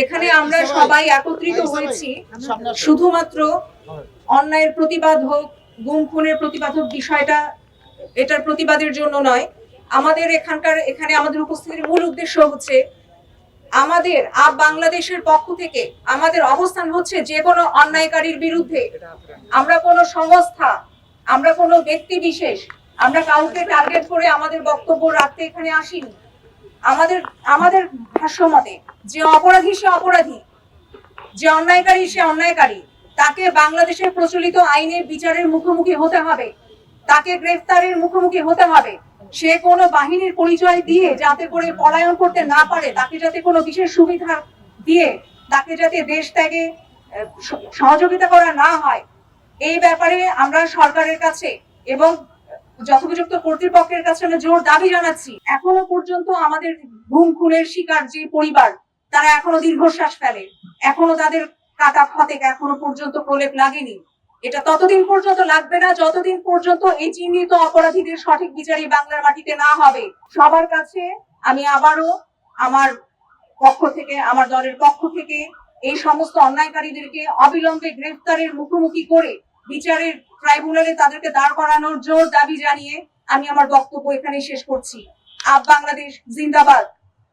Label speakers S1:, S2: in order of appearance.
S1: এখানে আমরা সবাই একত্রিত হয়েছি শুধুমাত্র অন্যায়ের প্রতিবাদ হোক, গুম খুনের প্রতিবাদ হোক, বিষয়টা এটার প্রতিবাদের জন্য নয়। আমাদের এখানে আমাদের উপস্থিতির মূল উদ্দেশ্য হচ্ছে আমাদের বাংলাদেশের পক্ষ থেকে আমাদের অবস্থান হচ্ছে যে কোনো অন্যায়কারীর বিরুদ্ধে। আমরা কোনো সংস্থা, আমরা কোনো ব্যক্তি বিশেষ, আমরা কাউকে টার্গেট করে আমাদের বক্তব্য রাখতে এখানে আসিনি। আমাদের ভাষ্যমতে যে অপরাধী সে অপরাধী, যে অন্যায়কারী সে অন্যায়কারী, তাকে বাংলাদেশের প্রচলিত আইনের বিচারের মুখোমুখি হতে হবে, তাকে গ্রেফতারের মুখোমুখি হতে হবে। সে কোনো বাহিনীর পরিচয় দিয়ে যাতে করে পলায়ন করতে না পারে, তাকে যাতে কোনো বিশেষ সুবিধা দিয়ে তাকে যাতে দেশ ত্যাগে সহযোগিতা করা না হয়, এই ব্যাপারে আমরা সরকারের কাছে এবং যথোপযুক্ত কর্তৃপক্ষের কাছে আমরা জোর দাবি জানাচ্ছি। এখনো পর্যন্ত আমাদের গুম খুনের শিকার যে পরিবার, তারা এখনো দীর্ঘশ্বাস ফেলে, এখনো তাদের কাটা ক্ষতে এখনো পর্যন্ত প্রলেপ লাগেনি। এটা ততদিন পর্যন্ত লাগবে না যতদিন পর্যন্ত এই চিহ্নিত অপরাধীদের সঠিক বিচারই বাংলার মাটিতে না হবে। সবার কাছে আমি আবারও আমার পক্ষ থেকে, আমার দলের পক্ষ থেকে এই সমস্ত অন্যায়কারীদেরকে অবিলম্বে গ্রেফতারের মুখোমুখি করে বিচারের ট্রাইব্যুনালে তাদেরকে দাঁড় করানোর জোর দাবি জানিয়ে আমি আমার বক্তব্য এখানে শেষ করছি। বাংলাদেশ জিন্দাবাদ।